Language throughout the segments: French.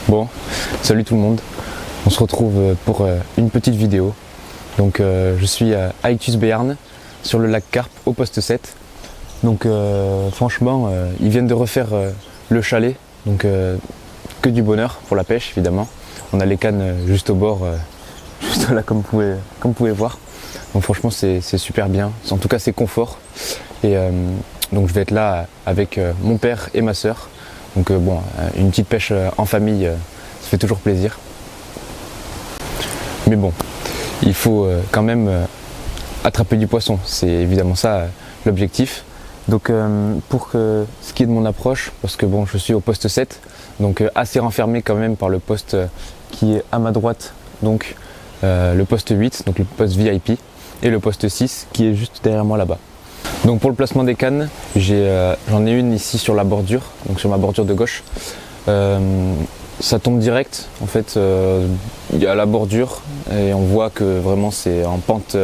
Bon, salut tout le monde, on se retrouve pour une petite vidéo. Donc je suis à Aictus Béarn sur le lac Carpe au poste 7. Donc franchement, ils viennent de refaire le chalet, donc que du bonheur pour la pêche évidemment. On a les cannes juste au bord, juste là comme vous pouvez voir. Donc franchement c'est super bien, en tout cas c'est confort. Et donc je vais être là avec mon père et ma soeur. Donc bon, une petite pêche en famille, ça fait toujours plaisir. Mais bon, il faut quand même attraper du poisson, c'est évidemment ça l'objectif. Donc pour ce qui est de mon approche, parce que bon, je suis au poste 7, donc assez renfermé quand même par le poste qui est à ma droite, donc le poste 8, donc le poste VIP, et le poste 6 qui est juste derrière moi là-bas. Donc pour le placement des cannes, j'en ai une ici sur la bordure, donc sur ma bordure de gauche. Ça tombe direct, en fait, il y a la bordure et on voit que vraiment c'est en pente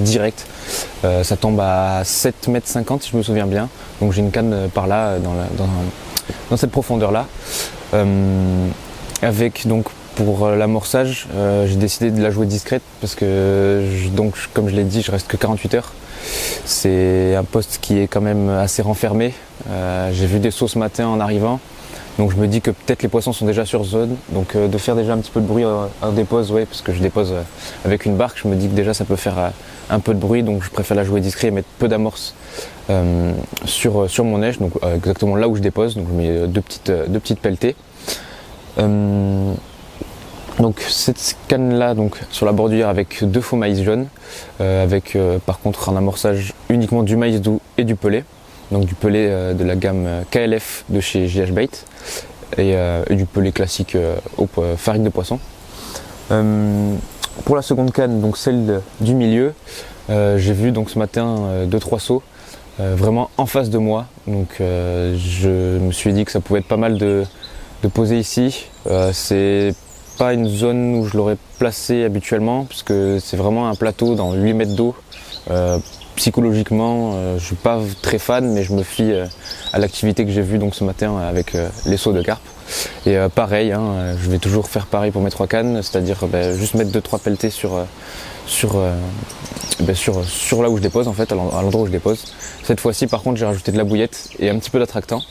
directe. Ça tombe à 7,50 m si je me souviens bien. Donc j'ai une canne par là, dans cette profondeur-là. Avec donc pour l'amorçage, j'ai décidé de la jouer discrète parce que donc comme je l'ai dit, je reste que 48 heures. C'est un poste qui est quand même assez renfermé. J'ai vu des sauts ce matin en arrivant, donc je me dis que peut-être les poissons sont déjà sur zone. Donc de faire déjà un petit peu de bruit en dépose, ouais, parce que je dépose avec une barque, je me dis que déjà ça peut faire un peu de bruit, donc je préfère la jouer discret et mettre peu d'amorce sur mon neige, donc exactement là où je dépose. Donc je mets deux petites pelletées. Donc cette canne là, donc sur la bordure avec deux faux maïs jaunes, avec par contre un amorçage uniquement du maïs doux et du pelé, donc du pelé de la gamme KLF de chez JH Bait et du pelé classique aux farines de poisson. Pour la seconde canne, donc celle du milieu, j'ai vu donc ce matin 2-3 sauts vraiment en face de moi, donc je me suis dit que ça pouvait être pas mal de poser ici. C'est pas une zone où je l'aurais placé habituellement, puisque c'est vraiment un plateau dans 8 mètres d'eau. Psychologiquement, je suis pas très fan, mais je me fie à l'activité que j'ai vue donc ce matin avec les sauts de carpe. Et pareil, hein, je vais toujours faire pareil pour mes 3 cannes, c'est-à-dire juste mettre 2-3 pelletées sur là où je dépose, en fait, à l'endroit où je dépose. Cette fois-ci, par contre, j'ai rajouté de la bouillette et un petit peu d'attractant.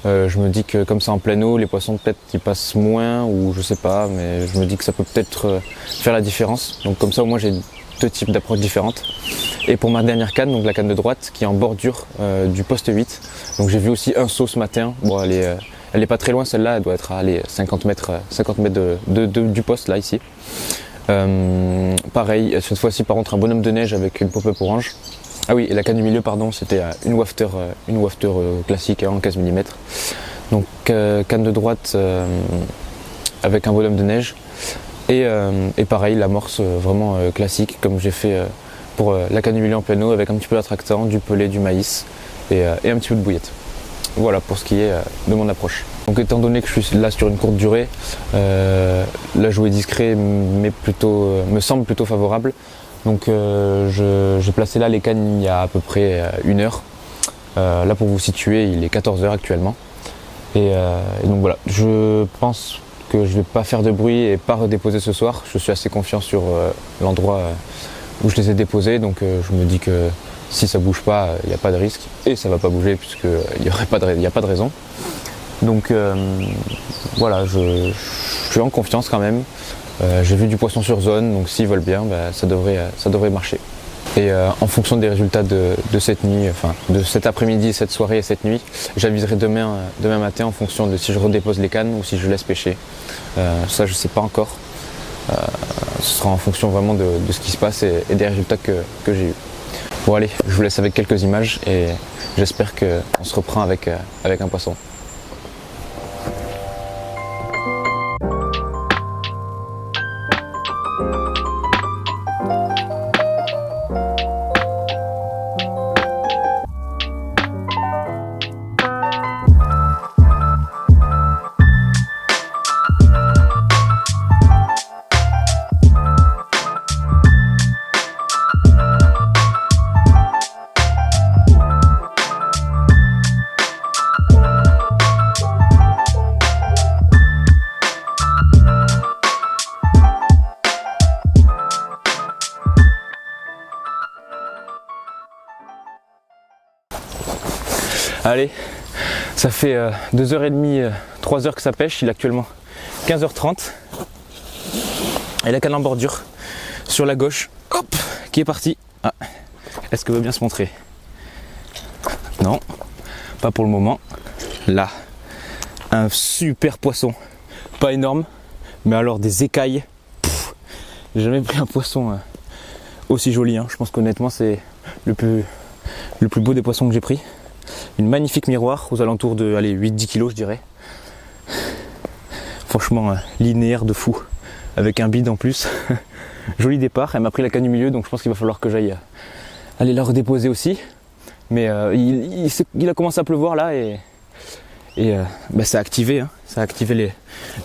Je me dis que comme ça en pleine eau, les poissons peut-être ils passent moins, ou je sais pas, mais je me dis que ça peut peut-être faire la différence. Donc comme ça au moins j'ai 2 types d'approches différentes. Et pour ma dernière canne, donc la canne de droite qui est en bordure du poste 8, donc j'ai vu aussi un saut ce matin. Bon, elle est pas très loin celle-là, elle doit être à 50 mètres du poste là ici. Pareil, cette fois-ci par contre un bonhomme de neige avec une pop-up orange. Ah oui, et la canne du milieu, pardon, c'était une wafter classique en 15 mm. Donc canne de droite avec un bonhomme de neige. Et pareil, l'amorce vraiment classique, comme j'ai fait pour la canne du milieu en pleine eau, avec un petit peu d'attractant, du pelé, du maïs et un petit peu de bouillette. Voilà pour ce qui est de mon approche. Donc étant donné que je suis là sur une courte durée, la jouer discret me semble plutôt favorable. Donc j'ai placé là les cannes il y a à peu près 1 heure. Là pour vous situer, il est 14 h actuellement. Et donc voilà, je pense que je ne vais pas faire de bruit et pas redéposer ce soir. Je suis assez confiant sur l'endroit où je les ai déposés. Donc je me dis que si ça ne bouge pas, il n'y a pas de risque. Et ça ne va pas bouger puisqu'il n'y a pas de raison. Donc voilà, je suis en confiance quand même. J'ai vu du poisson sur zone, donc s'ils veulent bien, ça devrait marcher. Et en fonction des résultats de cette nuit, enfin de cet après-midi, cette soirée et cette nuit, j'aviserai demain matin en fonction de si je redépose les cannes ou si je laisse pêcher. Ça je sais pas encore. Ce sera en fonction vraiment de ce qui se passe et des résultats que j'ai eu. Bon allez, je vous laisse avec quelques images et j'espère qu'on se reprend avec un poisson. Allez, ça fait 2h30, 3h que ça pêche, il est actuellement 15h30. Et la canne en bordure sur la gauche, hop, qui est partie. Ah, est-ce qu'elle veut bien se montrer? Non, pas pour le moment. Là, un super poisson, pas énorme, mais alors des écailles. J'ai jamais pris un poisson aussi joli, hein. Je pense qu'honnêtement c'est le plus beau des poissons que j'ai pris. Une magnifique miroir aux alentours de 8-10 kg je dirais. Franchement linéaire de fou. Avec un bide en plus. Joli départ, elle m'a pris la canne du milieu donc je pense qu'il va falloir que j'aille aller la redéposer aussi. Mais il a commencé à pleuvoir là et ça a activé, hein. Ça a activé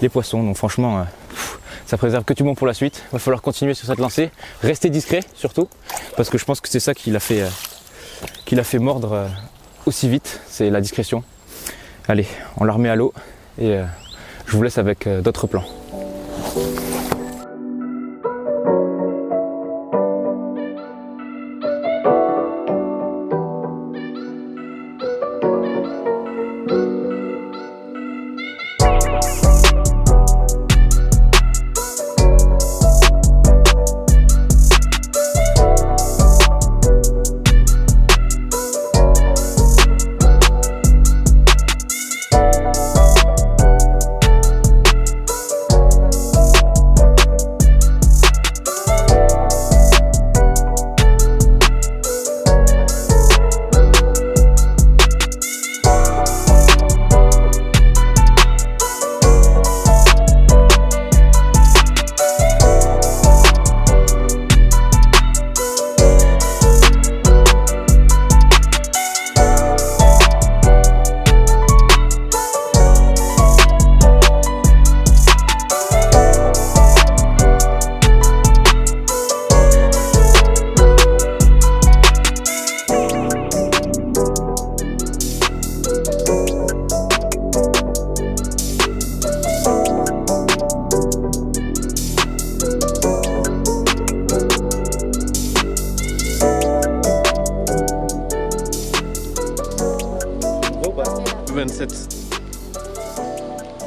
les poissons. Donc franchement ça préserve que du bon pour la suite. Il va falloir continuer sur cette lancée. Rester discret surtout. Parce que je pense que c'est ça qui l'a fait mordre aussi vite, c'est la discrétion. Allez, on la remet à l'eau et je vous laisse avec d'autres plans.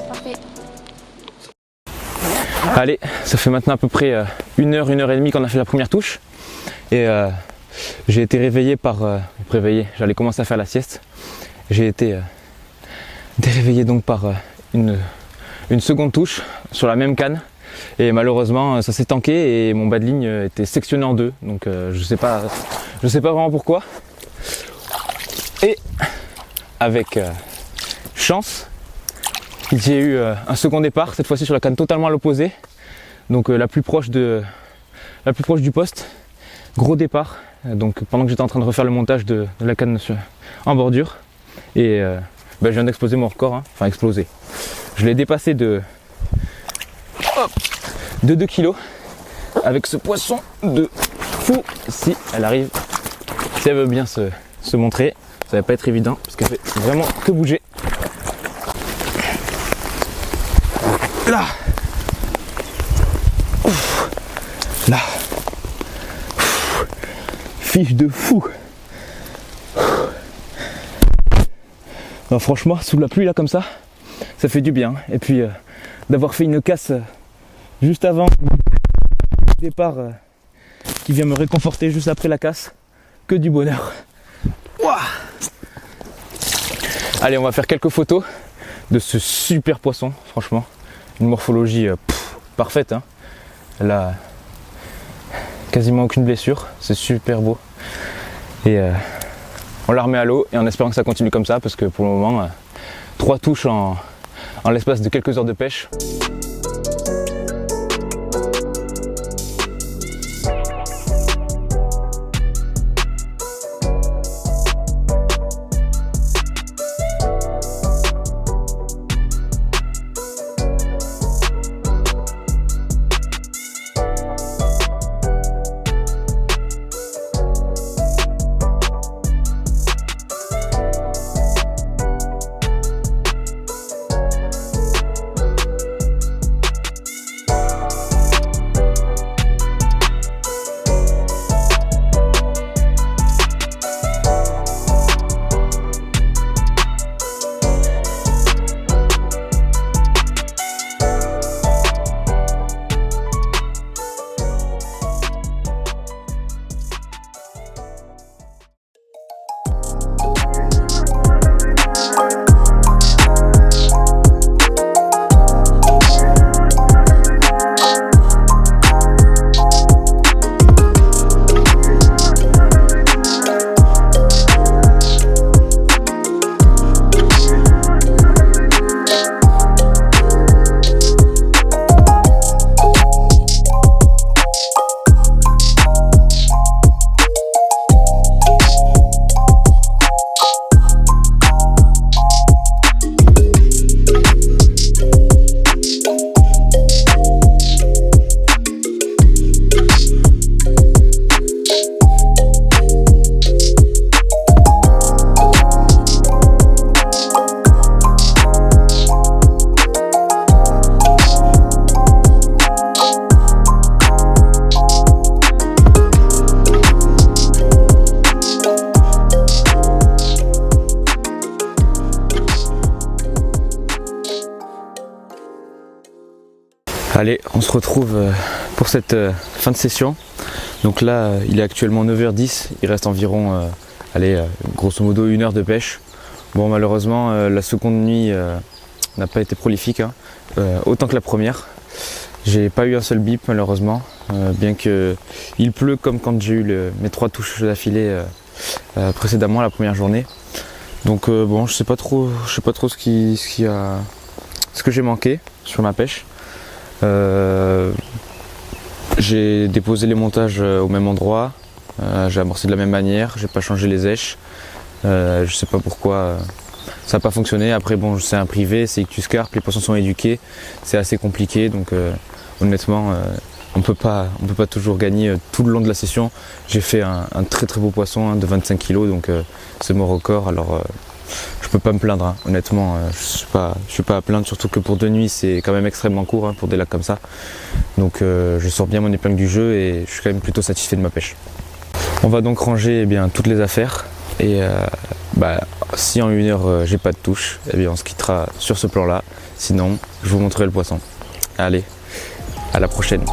Parfait. Allez, ça fait maintenant à peu près 1h et demie qu'on a fait la première touche. Et j'ai été réveillé par... j'allais commencer à faire la sieste. J'ai été réveillé donc par une seconde touche sur la même canne. Et malheureusement ça s'est tanké et mon bas de ligne était sectionné en deux. Donc je sais pas vraiment pourquoi. Et avec chance, j'ai eu un second départ, cette fois-ci sur la canne totalement à l'opposé. Donc la plus proche du poste. Gros départ. Donc pendant que j'étais en train de refaire le montage de la canne en bordure. Et je viens d'exploser mon record, hein. Enfin exploser. Je l'ai dépassé de 2 kg avec ce poisson de fou. Si elle arrive, si elle veut bien se montrer, ça va pas être évident parce qu'elle fait vraiment que bouger. Là, ouf. Là, ouf. Fiche de fou. Non, franchement, sous la pluie là comme ça fait du bien. Et puis d'avoir fait une casse juste avant le départ qui vient me réconforter juste après la casse. Que du bonheur. Ouah. Allez, on va faire quelques photos de ce super poisson, franchement. Une morphologie parfaite, hein. Elle a quasiment aucune blessure, c'est super beau. Et on la remet à l'eau et en espérant que ça continue comme ça, parce que pour le moment, 3 touches en l'espace de quelques heures de pêche. Allez, on se retrouve pour cette fin de session. Donc là, il est actuellement 9h10, il reste environ, grosso modo 1 heure de pêche. Bon, malheureusement, la seconde nuit n'a pas été prolifique, hein, autant que la première. J'ai pas eu un seul bip malheureusement, bien que il pleut comme quand j'ai eu mes 3 touches d'affilée précédemment la première journée. Donc bon, je sais pas trop ce que j'ai manqué sur ma pêche. J'ai déposé les montages au même endroit, j'ai amorcé de la même manière, j'ai pas changé les éches. Je sais pas pourquoi ça n'a pas fonctionné. Après bon, c'est un privé, c'est Ictus Carp, les poissons sont éduqués, c'est assez compliqué, donc honnêtement on peut pas toujours gagner tout le long de la session. J'ai fait un très beau poisson, hein, de 25 kg, donc c'est mon record. Alors je peux pas me plaindre, hein. Honnêtement, je suis pas à plaindre, surtout que pour 2 nuits c'est quand même extrêmement court, hein, pour des lacs comme ça. Donc je sors bien mon épingle du jeu et je suis quand même plutôt satisfait de ma pêche. On va donc ranger toutes les affaires et si en 1 heure j'ai pas de touche, on se quittera sur ce plan là. Sinon je vous montrerai le poisson. Allez, à la prochaine.